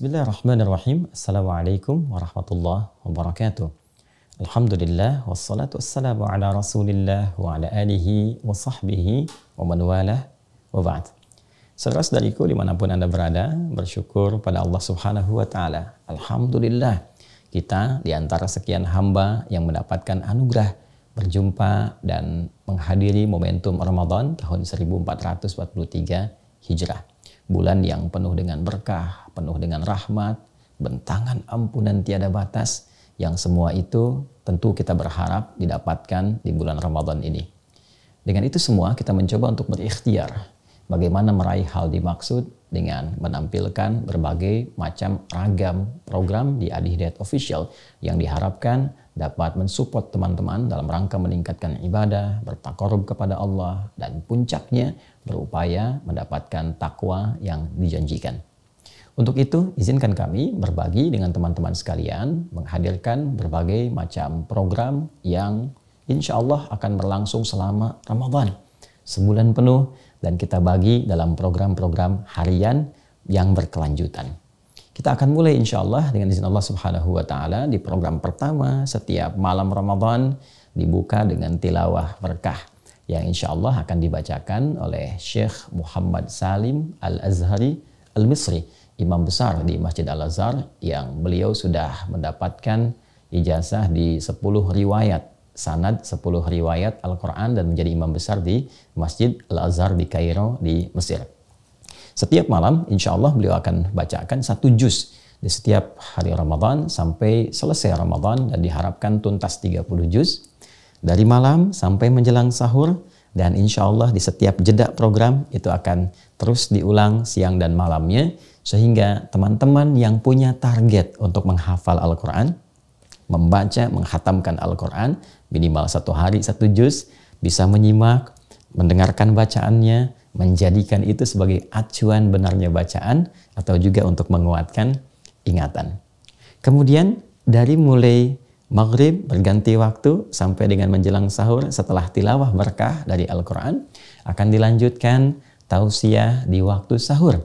Bismillahirrahmanirrahim. Assalamualaikum warahmatullahi wabarakatuh. Alhamdulillah wassalatu wassalamu ala Rasulillah wa ala alihi wa sahbihi wa man walah wa ba'd. Saudara-saudariku dimanapun Anda berada, bersyukur pada Allah Subhanahu wa taala. Alhamdulillah, kita di antara sekian hamba yang mendapatkan anugerah berjumpa dan menghadiri momentum Ramadan tahun 1443 Hijrah. Bulan yang penuh dengan berkah, penuh dengan rahmat, bentangan ampunan tiada batas, yang semua itu tentu kita berharap didapatkan di bulan Ramadan ini. Dengan itu semua kita mencoba untuk berikhtiar bagaimana meraih hal dimaksud dengan menampilkan berbagai macam ragam program di Adi Hidayat Official yang diharapkan dapat mensupport teman-teman dalam rangka meningkatkan ibadah, bertakarub kepada Allah, dan puncaknya berupaya mendapatkan takwa yang dijanjikan. Untuk itu, izinkan kami berbagi dengan teman-teman sekalian, menghadirkan berbagai macam program yang insya Allah akan berlangsung selama Ramadan. Sebulan penuh, dan kita bagi dalam program-program harian yang berkelanjutan. Kita akan mulai insya Allah dengan izin Allah Subhanahu wa taala di program pertama setiap malam Ramadan dibuka dengan tilawah berkah yang insya Allah akan dibacakan oleh Syekh Muhammad Salim Al-Azhari Al-Misri, imam besar di Masjid Al-Azhar yang beliau sudah mendapatkan ijazah di 10 riwayat sanad 10 riwayat Al-Quran dan menjadi imam besar di Masjid Al-Azhar di Kairo di Mesir. Setiap malam insya Allah beliau akan bacakan 1 juz di setiap hari Ramadan sampai selesai Ramadan, dan diharapkan tuntas 30 juz dari malam sampai menjelang sahur, dan insya Allah di setiap jeda program itu akan terus diulang siang dan malamnya, sehingga teman-teman yang punya target untuk menghafal Al-Quran, membaca, menghatamkan Al-Quran minimal 1 hari 1 juz, bisa menyimak, mendengarkan bacaannya, menjadikan itu sebagai acuan benarnya bacaan atau juga untuk menguatkan ingatan. Kemudian dari mulai maghrib berganti waktu sampai dengan menjelang sahur setelah tilawah berkah dari Al-Quran akan dilanjutkan tausiah di waktu sahur.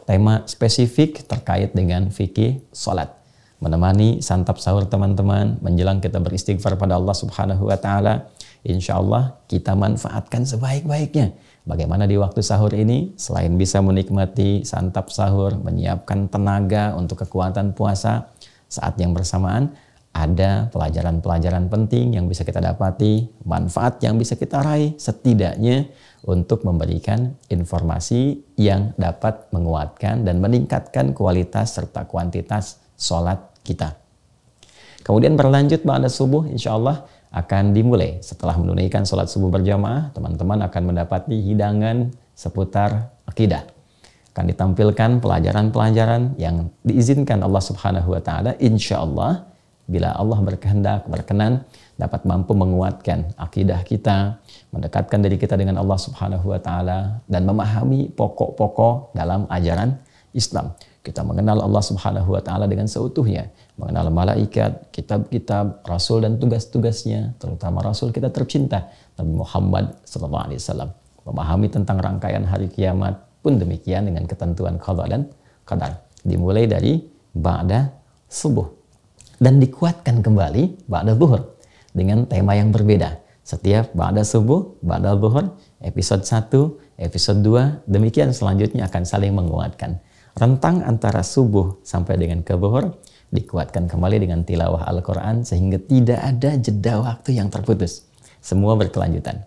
Tema spesifik terkait dengan fikih salat. Menemani santap sahur teman-teman menjelang kita beristighfar pada Allah Subhanahu wa taala. Insya Allah kita manfaatkan sebaik-baiknya. Bagaimana di waktu sahur ini selain bisa menikmati santap sahur, menyiapkan tenaga untuk kekuatan puasa, saat yang bersamaan ada pelajaran-pelajaran penting yang bisa kita dapati, manfaat yang bisa kita raih setidaknya untuk memberikan informasi yang dapat menguatkan dan meningkatkan kualitas serta kuantitas sholat kita. Kemudian berlanjut ba'da subuh insya Allah akan dimulai setelah menunaikan sholat subuh berjamaah, teman-teman akan mendapati hidangan seputar akidah. Akan ditampilkan pelajaran-pelajaran yang diizinkan Allah Subhanahu wa taala insya Allah bila Allah berkehendak, berkenan dapat mampu menguatkan akidah kita, mendekatkan diri kita dengan Allah Subhanahu wa taala dan memahami pokok-pokok dalam ajaran Islam. Kita mengenal Allah Subhanahu wa taala dengan seutuhnya, mengenal malaikat, kitab-kitab, rasul dan tugas-tugasnya, terutama rasul kita tercinta Nabi Muhammad SAW. Memahami tentang rangkaian hari kiamat pun demikian dengan ketentuan qada dan qadar. Dimulai dari ba'da subuh dan dikuatkan kembali ba'da zuhur dengan tema yang berbeda. Setiap ba'da subuh, ba'da zuhur, episode 1, episode 2, demikian selanjutnya akan saling menguatkan. Rentang antara subuh sampai dengan ke zuhur dikuatkan kembali dengan tilawah Al-Quran sehingga tidak ada jeda waktu yang terputus. Semua berkelanjutan.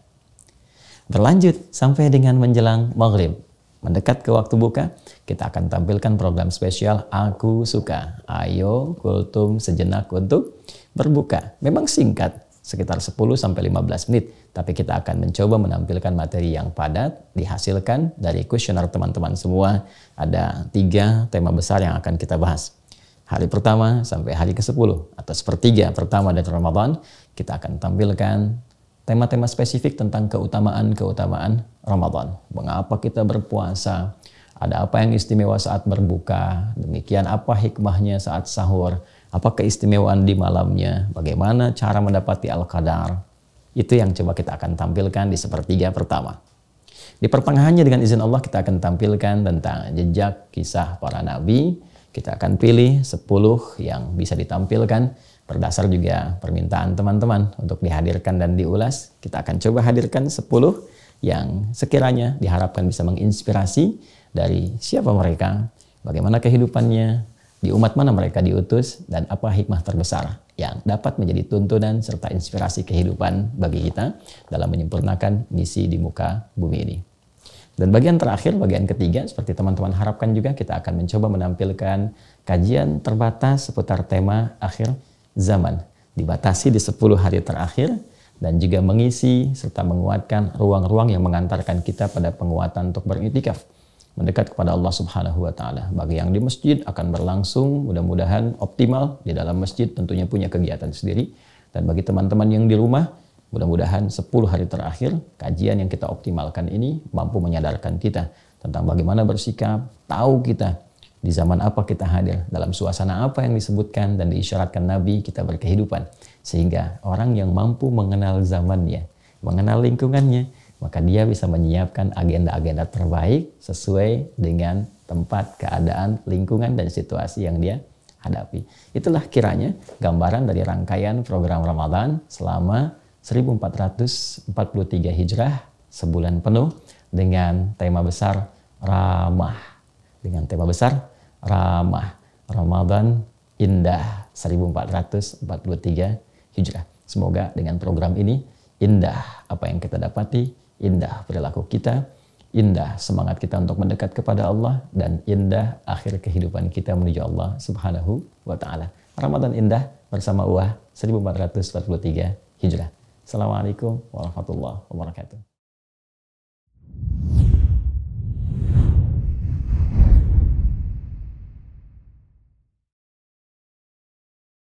Berlanjut sampai dengan menjelang maghrib. Mendekat ke waktu buka, kita akan tampilkan program spesial Aku Suka. Ayo kultum sejenak untuk berbuka. Memang singkat, sekitar 10-15 menit. Tapi kita akan mencoba menampilkan materi yang padat, dihasilkan dari kuesioner teman-teman semua. Ada 3 tema besar yang akan kita bahas. Hari pertama sampai hari ke-10 atau sepertiga pertama dari Ramadan, kita akan tampilkan tema-tema spesifik tentang keutamaan-keutamaan Ramadan. Mengapa kita berpuasa, ada apa yang istimewa saat berbuka, demikian apa hikmahnya saat sahur, apa keistimewaan di malamnya, bagaimana cara mendapati Al-Qadar. Itu yang coba kita akan tampilkan di sepertiga pertama. Di pertengahannya dengan izin Allah kita akan tampilkan tentang jejak kisah para nabi Kita akan pilih 10 yang bisa ditampilkan berdasar juga permintaan teman-teman untuk dihadirkan dan diulas. Kita akan coba hadirkan 10 yang sekiranya diharapkan bisa menginspirasi dari siapa mereka, bagaimana kehidupannya, di umat mana mereka diutus, dan apa hikmah terbesar yang dapat menjadi tuntunan serta inspirasi kehidupan bagi kita dalam menyempurnakan misi di muka bumi ini. Dan bagian terakhir, bagian ketiga, seperti teman-teman harapkan juga, kita akan mencoba menampilkan kajian terbatas seputar tema akhir zaman. Dibatasi di 10 hari terakhir, dan juga mengisi serta menguatkan ruang-ruang yang mengantarkan kita pada penguatan untuk beriktikaf, mendekat kepada Allah Subhanahu wa Ta'ala. Bagi yang di masjid akan berlangsung mudah-mudahan optimal. Di dalam masjid tentunya punya kegiatan sendiri. Dan bagi teman-teman yang di rumah, mudah-mudahan 10 hari terakhir kajian yang kita optimalkan ini mampu menyadarkan kita tentang bagaimana bersikap, tahu kita di zaman apa kita hadir, dalam suasana apa yang disebutkan dan diisyaratkan Nabi kita berkehidupan. Sehingga orang yang mampu mengenal zamannya, mengenal lingkungannya, maka dia bisa menyiapkan agenda-agenda terbaik sesuai dengan tempat, keadaan, lingkungan, dan situasi yang dia hadapi. Itulah kiranya gambaran dari rangkaian program Ramadan selama 1443 Hijrah, sebulan penuh dengan tema besar ramah. Dengan tema besar ramah. Ramadan indah 1443 Hijrah. Semoga dengan program ini indah apa yang kita dapati, indah perilaku kita, indah semangat kita untuk mendekat kepada Allah, dan indah akhir kehidupan kita menuju Allah Subhanahu wa Ta'ala. Ramadan indah bersama UAH 1443 Hijrah. Assalamualaikum warahmatullahi wabarakatuh.